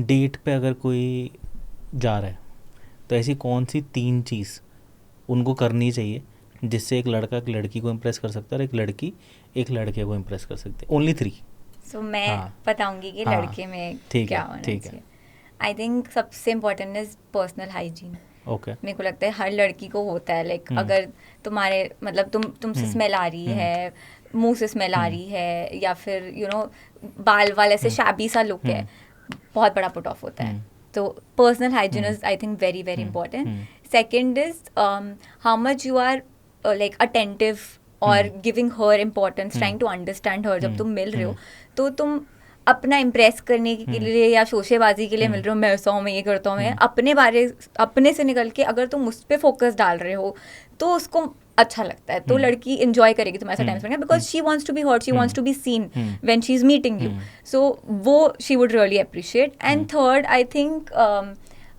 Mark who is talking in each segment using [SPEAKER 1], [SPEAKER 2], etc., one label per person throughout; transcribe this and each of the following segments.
[SPEAKER 1] Date पे अगर कोई जा रहा है तो ऐसी कौन सी 3 चीज़ उनको करनी चाहिए जिससे एक लड़का एक लड़की को इम्प्रेस कर सकता है और एक लड़की एक लड़के को इम्प्रेस कर सकती है? ओनली 3।
[SPEAKER 2] सो मैं
[SPEAKER 1] हाँ
[SPEAKER 2] बताऊंगी कि
[SPEAKER 1] हाँ
[SPEAKER 2] लड़के में
[SPEAKER 1] ठीक
[SPEAKER 2] क्या
[SPEAKER 1] है
[SPEAKER 2] होना
[SPEAKER 1] ठीक है।
[SPEAKER 2] चाहिए. आई थिंक सबसे important is personal hygiene.
[SPEAKER 1] Okay.
[SPEAKER 2] मेरे को लगता है हर लड़की को होता है. लाइक
[SPEAKER 1] हम्म
[SPEAKER 2] अगर तुम्हारे मतलब तुमसे
[SPEAKER 1] हम्म
[SPEAKER 2] स्मेल आ रही
[SPEAKER 1] हम्म
[SPEAKER 2] है, मुंह से स्मेल आ
[SPEAKER 1] हम्म
[SPEAKER 2] रही है, या फिर बाल वाल ऐसे
[SPEAKER 1] हम्म
[SPEAKER 2] शैबी सा लुक है,
[SPEAKER 1] हम्म
[SPEAKER 2] बहुत बड़ा पुट ऑफ होता है.
[SPEAKER 1] हम्म
[SPEAKER 2] तो personal hygiene
[SPEAKER 1] hmm
[SPEAKER 2] is I think very very
[SPEAKER 1] hmm
[SPEAKER 2] important.
[SPEAKER 1] Hmm
[SPEAKER 2] second is how much you are like attentive और
[SPEAKER 1] hmm
[SPEAKER 2] giving her importance,
[SPEAKER 1] hmm
[SPEAKER 2] trying to understand her. जब
[SPEAKER 1] hmm
[SPEAKER 2] तुम मिल रहे हो
[SPEAKER 1] हम्म
[SPEAKER 2] तो तुम अपना इम्प्रेस करने के
[SPEAKER 1] हम्म
[SPEAKER 2] लिए या शोशेबाजी के लिए मिल
[SPEAKER 1] हम्म
[SPEAKER 2] रहे हो. मैं ऐसा हूँ, मैं ये करता हूँ, मैं
[SPEAKER 1] हम्म
[SPEAKER 2] अपने से निकल के अगर तुम उस पर फोकस डाल रहे हो तो उसको अच्छा लगता है. तो
[SPEAKER 1] हम्म
[SPEAKER 2] लड़की इंजॉय करेगी तुम्हारे साथ time
[SPEAKER 1] hmm
[SPEAKER 2] spend, because she wants to be heard, she wants
[SPEAKER 1] hmm
[SPEAKER 2] to be seen
[SPEAKER 1] hmm
[SPEAKER 2] when she is meeting you.
[SPEAKER 1] Hmm
[SPEAKER 2] so वो she would really appreciate. And third I think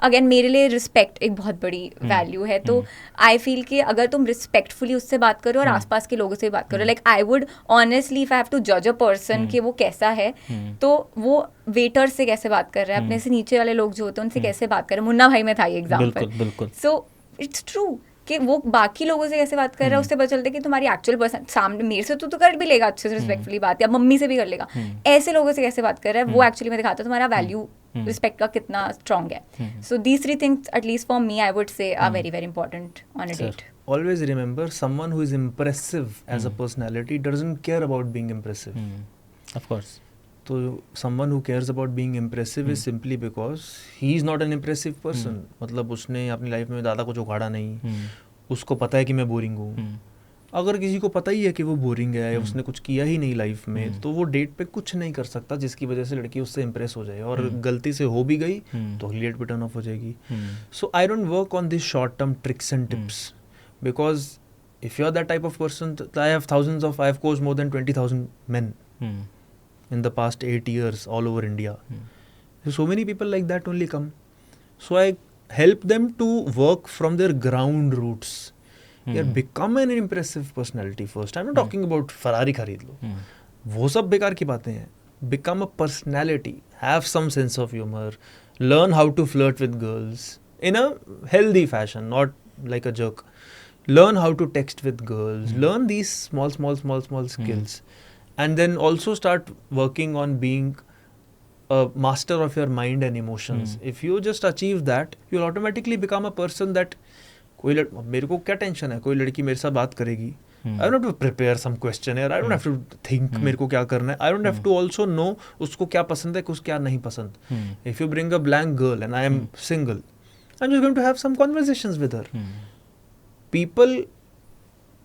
[SPEAKER 2] again मेरे लिए respect एक बहुत बड़ी
[SPEAKER 1] हम्म
[SPEAKER 2] value है. तो
[SPEAKER 1] हम्म
[SPEAKER 2] I feel कि अगर तुम रिस्पेक्टफुली उससे बात करो और
[SPEAKER 1] हम्म
[SPEAKER 2] आसपास के लोगों से बात करो,
[SPEAKER 1] hmm
[SPEAKER 2] like I would honestly if I have to जज अ पर्सन कि वो कैसा है,
[SPEAKER 1] हम्म
[SPEAKER 2] तो वो वेटर से कैसे बात कर रहा है, अपने
[SPEAKER 1] हम्म
[SPEAKER 2] से नीचे वाले लोग जो होते हैं उनसे
[SPEAKER 1] हम्म
[SPEAKER 2] कैसे बात कर रहे हैं. मुन्ना भाई में था ये एग्जाम्पल.
[SPEAKER 1] बिल्कुल बिल्कुल।
[SPEAKER 2] सो इट्स ट्रू कि वो बाकी लोगों से कैसे बात कर रहा है, उससे पता चलता है कि तुम्हारी एक्चुअल पर्सन सामने मेरे से तो कर भी लेगा अच्छे से रिस्पेक्टफुली बात, या मम्मी से भी कर लेगा. ऐसे लोगों से कैसे बात कर रहा है वो एक्चुअली में दिखाता है तुम्हारा वैल्यू रिस्पेक्ट का कितना स्ट्रांग है. So these 3 things at least for me I would say are very very important on a
[SPEAKER 1] sir
[SPEAKER 2] date.
[SPEAKER 3] Always remember, someone who is impressive as a personality doesn't care about being impressive.
[SPEAKER 1] Of course.
[SPEAKER 3] So someone who cares about being impressive is simply because he is not an impressive person. मतलब उसने अपनी life में ज़्यादा कुछ उखाड़ा नहीं, उसको पता है कि मैं बोरिंग हूँ. अगर किसी को पता ही है कि वो बोरिंग है, उसने कुछ किया ही नहीं लाइफ में, तो वो डेट पे कुछ नहीं कर सकता जिसकी वजह से लड़की उससे इम्प्रेस हो जाए. और गलती से हो भी गई तो अगली डेट पे टर्न ऑफ हो जाएगी. So I don't work on this short term tricks and tips, because if you're that type of person, I have coached more than 20,000 men in the past 8 years all over India. So many people like that only come. So I help them to work from their ground roots. Yaar, become an impressive personality first. I'm not talking about Ferrari खरीद लो, वो सब बेकार की बातें हैं. Become a personality, have some sense of humor, learn how to flirt with girls in a healthy fashion, not like a jerk. Learn how to text with girls, learn these small skills, and then also start working on being a master of your mind and emotions. If you just achieve that, you'll automatically become a person that मेरे को क्या tension है, कोई लड़की मेरे साथ बात करेगी, I don't have to prepare some questionnaire, I don't have to think मेरे को क्या करना है, I don't have to also know उसको क्या पसंद है, कुछ क्या नहीं पसंद. If you bring a blank girl and I am single, I'm just going to have some conversations with her. People,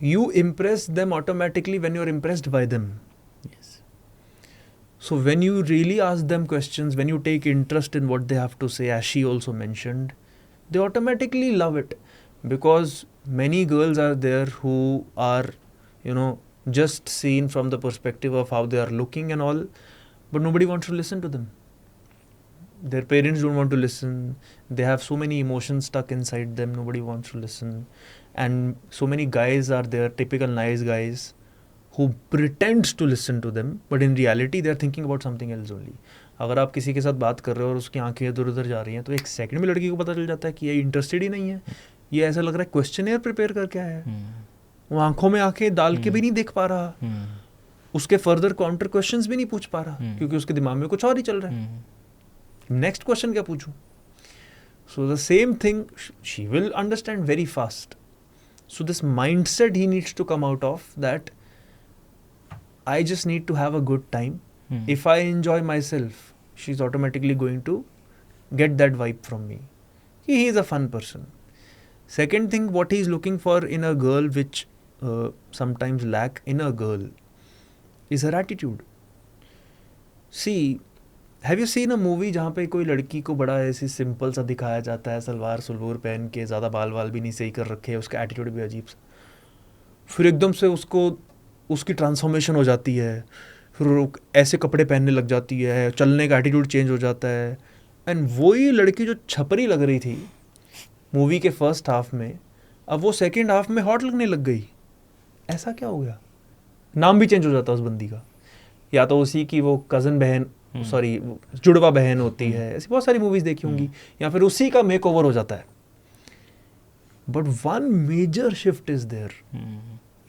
[SPEAKER 3] you impress them automatically when you're impressed by them.
[SPEAKER 1] Yes.
[SPEAKER 3] So when you really ask them questions, when you take interest in what they have to say, as she also mentioned, they automatically love it, because many girls are there who are, just seen from the perspective of how they are looking and all, but nobody wants to listen to them. Their parents don't want to listen. They have so many emotions stuck inside them, nobody wants to listen. And so many guys are there, typical nice guys, who pretends to listen to them, but in reality they are thinking about something else only. अगर आप किसी के साथ बात कर रहे हो और उसकी आंखें इधर उधर जा रही हैं, तो एक सेकंड में लड़की को पता चल जाता है कि ये इंटरेस्टेड ही नहीं है, ये ऐसा लग रहा है क्वेश्चनेयर प्रिपेयर करके आया है, वो आंखों में आंखें डाल के भी नहीं देख पा रहा, उसके फर्दर काउंटर क्वेश्चंस भी नहीं पूछ पा रहा, क्योंकि उसके दिमाग में कुछ और ही चल रहा है. नेक्स्ट क्वेश्चन क्या पूछूं? So the same thing she will understand very fast. So this mindset he needs to come out of, that I just need to have a good time. If I enjoy myself, she's automatically going to get that vibe from me. He is a fun person. Second thing, what he's looking for in a girl, which sometimes lack in a girl, is her attitude. See, have you seen a movie जहाँ पे कोई लड़की को बड़ा ऐसी simple सा दिखाया जाता है, सलवार सुलवूर पहन के, ज़्यादा बाल वाल भी नहीं सही कर रखे है, उसका एटीट्यूड भी अजीब सा, फिर एकदम से उसकी ट्रांसफॉर्मेशन हो जाती है, फिर ऐसे कपड़े पहनने लग जाती है, चलने का एटीट्यूड चेंज हो जाता है. एंड वही लड़की जो छपरी लग रही थी मूवी के फर्स्ट हाफ में, अब वो सेकेंड हाफ में हॉट लगने लग गई. ऐसा क्या हो गया? नाम भी चेंज हो जाता उस बंदी का, या तो उसी की वो कज़न बहन सॉरी जुड़वा बहन होती है, ऐसी बहुत सारी मूवीज देखी होंगी, या फिर उसी का मेक ओवर हो जाता है. But one major shift is there.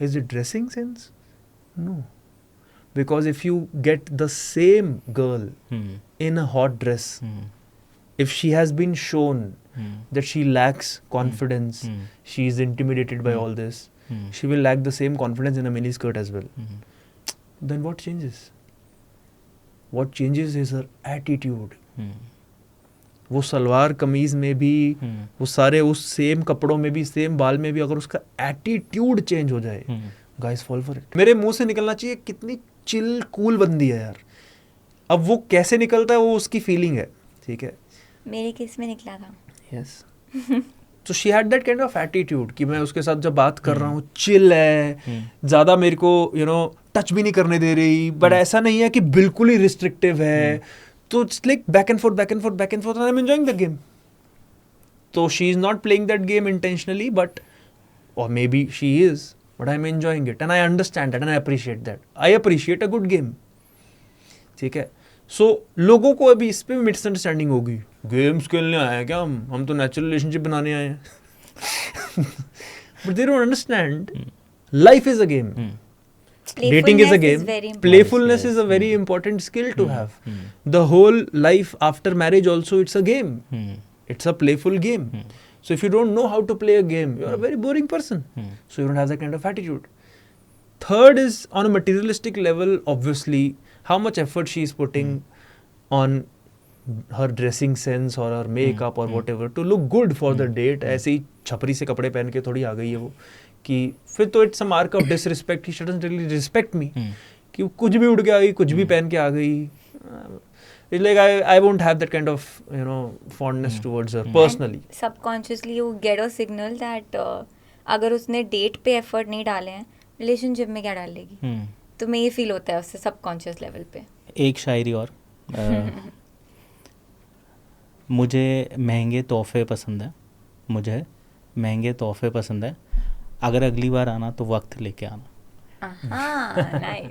[SPEAKER 3] Is it dressing sense? No. Because if you get the same girl in a hot dress, if she has been shown that she lacks confidence, she is intimidated by all this, she will lack the same confidence in a mini skirt as well. Then what changes? What changes is her attitude. वो सलवार कमीज में भी, वो सारे उस same कपड़ों में भी, same बाल में भी, अगर उसका एटीट्यूड चेंज हो जाए, गाइस फॉल फॉर इट. मेरे मुंह से निकलना चाहिए कितनी चिल कूल बंदी है यार. अब वो कैसे निकलता है वो उसकी फीलिंग है, ठीक है.
[SPEAKER 2] मेरे केस में निकला था.
[SPEAKER 3] यस. तो she had that kind of attitude कि मैं उसके साथ जब बात कर रहा हूँ चिल है, ज़्यादा मेरे को टच भी नहीं करने दे रही, बट ऐसा नहीं है कि बिल्कुल ही रिस्ट्रिक्टिव है. तो it's like back and forth and I am enjoying the game. तो she is not playing that game intentionally, but और maybe she is, but I'm enjoying it and I understand that and I appreciate that. I appreciate a good game. ठीक है. So लोगों को अभी इस पे misunderstanding होगी, games खेलने आए हैं क्या हम तो नेचुरल रिलेशनशिप बनाने आए हैं. But they don't understand. Life is a game. Dating is a game. Playfulness is a very important skill to have. The whole life after marriage also it's a game. It's a playful game. So if you don't know how to play a game, you are a very boring person. So you don't have that kind of attitude. Third is on a materialistic level, obviously, how much effort she is putting on her dressing sense or her makeup or whatever to look good for the date. ऐसे ही छपरी से कपड़े पहन के थोड़ी आ गई है वो, कि फिर तो it's a mark of disrespect. She doesn't really respect me. कि कुछ भी उड़ के आ गई, कुछ भी पहन के आ गई. It's like I won't have that kind of fondness towards her personally.
[SPEAKER 2] And subconsciously you get a signal that अगर उसने डेट पे एफर्ट नहीं डाले हैं, रिलेशनशिप में क्या डालेगी. तो मैं ये फील होता है उससे सबकॉन्शियस लेवल पे.
[SPEAKER 1] एक शायरी और मुझे महंगे तोहफे पसंद है, मुझे महंगे तोहफे पसंद है, अगर अगली बार आना तो वक्त लेके आना.
[SPEAKER 2] नाइस.